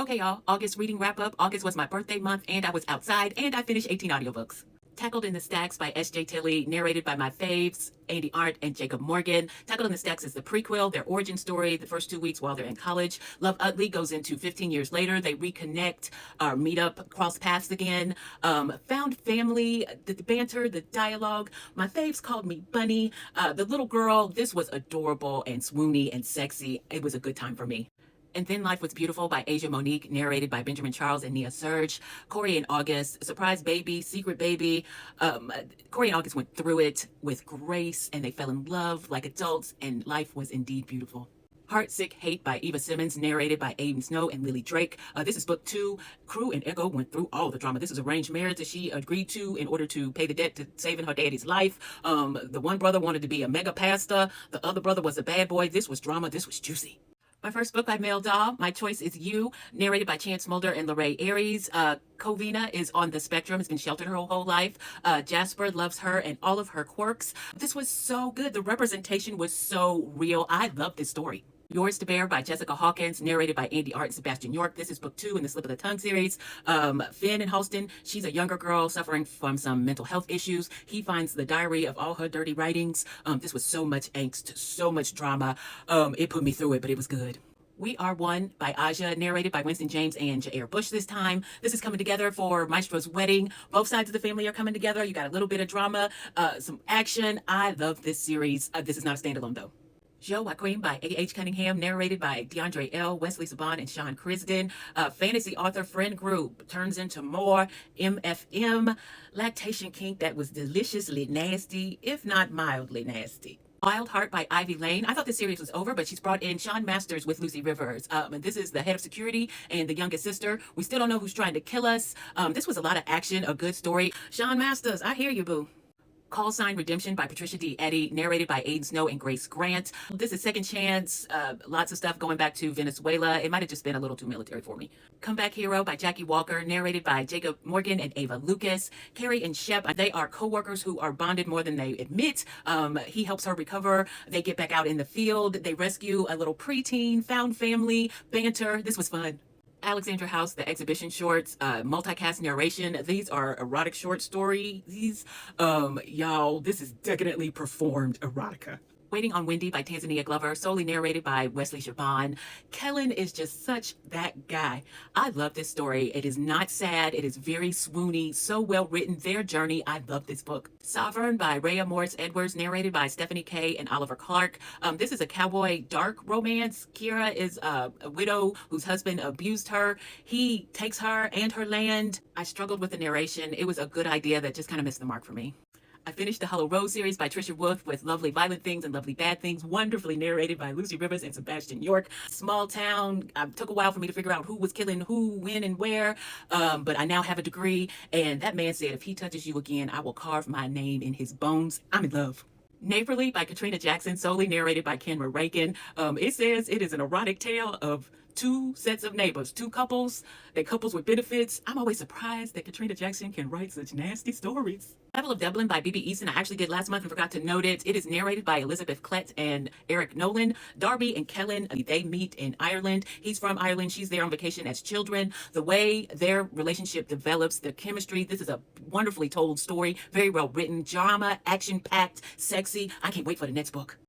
Okay, y'all, August reading wrap up. August was my birthday month, and I was outside, and I finished 18 audiobooks. Tackled in the Stacks by S.J. Tilley, narrated by my faves, Andy Arndt and Jacob Morgan. Tackled in the Stacks is the prequel, their origin story, the first 2 weeks while they're in college. Love Ugly goes into 15 years later. They reconnect, meet up, cross paths again. Found family, the banter, the dialogue. My faves called me Bunny. The little girl, this was adorable and swoony and sexy. It was a good time for me. And Then Life Was Beautiful by Asia Monique, narrated by Benjamin Charles and Nia Serge. Corey and August, surprise baby, secret baby. Corey and August went through it with grace, and they fell in love like adults, and life was indeed beautiful. Heartsick Hate by Eva Simmons, narrated by Aiden Snow and Lily Drake. This is book 2. Crew and Echo went through all the drama. This is arranged marriage that she agreed to in order to pay the debt to saving her daddy's life. The one brother wanted to be a mega pastor. The other brother was a bad boy. This was drama. This was juicy. My first book by Mel Dahl, My Choice Is You, narrated by Chance Mulder and Lorraine Aries. Covina is on the spectrum, has been sheltered her whole life. Jasper loves her and all of her quirks. This was so good. The representation was so real. I love this story. Yours to Bear by Jessica Hawkins, narrated by Andy Art and Sebastian York. This is book 2 in the Slip of the Tongue series. Finn and Halston, she's a younger girl suffering from some mental health issues. He finds the diary of all her dirty writings. This was so much angst, so much drama. It put me through it, but it was good. We Are One by Aja, narrated by Winston James and Jair Bush this time. This is coming together for Maestro's wedding. Both sides of the family are coming together. You got a little bit of drama, some action. I love this series. This is not a standalone, though. Joe Queen by A.H. Cunningham, narrated by DeAndre L., Wesley Saban, and Sean Crisden. Fantasy author friend group turns into more MFM. Lactation kink that was deliciously nasty, if not mildly nasty. Wild Heart by Ivy Lane. I thought the series was over, but she's brought in Sean Masters with Lucy Rivers. And this is the head of security and the youngest sister. We still don't know who's trying to kill us. This was a lot of action, a good story. Sean Masters, I hear you, boo. Call Sign Redemption by Patricia D. Eddy, narrated by Aiden Snow and Grace Grant. This is Second Chance. Lots of stuff going back to Venezuela. It might have just been a little too military for me. Comeback Hero by Jackie Walker, narrated by Jacob Morgan and Ava Lucas. Carrie and Shep, they are co-workers who are bonded more than they admit. He helps her recover. They get back out in the field. They rescue a little preteen, found family, banter. This was fun. Alexandra House, the exhibition shorts, multicast narration. These are erotic short stories. Y'all, this is definitely performed erotica. Waiting on Wendy by Tanzania Glover, solely narrated by Wesley Shaban. Kellen is just such that guy. I love this story. It is not sad. It is very swoony, so well written. Their journey. I love this book. Sovereign by Rhea Morris Edwards, narrated by Stephanie Kay and Oliver Clark. This is a cowboy dark romance. Kira is a widow whose husband abused her. He takes her and her land. I struggled with the narration. It was a good idea that just kind of missed the mark for me. I finished the Hollow Road series by Trisha Wolfe with Lovely Violent Things and Lovely Bad Things, wonderfully narrated by Lucy Rivers and Sebastian York. Small town. It took a while for me to figure out who was killing who, when, and where, but I now have a degree, and that man said, if he touches you again, I will carve my name in his bones. I'm in love. Neighborly by Katrina Jackson, solely narrated by Ken Murakin. It says it is an erotic tale of 2 sets of neighbors, 2 couples, they couples with benefits. I'm always surprised that Katrina Jackson can write such nasty stories. Battle of Dublin by B.B. Easton, I actually did last month and forgot to note it. It is narrated by Elizabeth Klett and Eric Nolan. Darby and Kellen, they meet in Ireland. He's from Ireland. She's there on vacation as children. The way their relationship develops, the chemistry, this is a wonderfully told story. Very well written, drama, action-packed, sexy. I can't wait for the next book.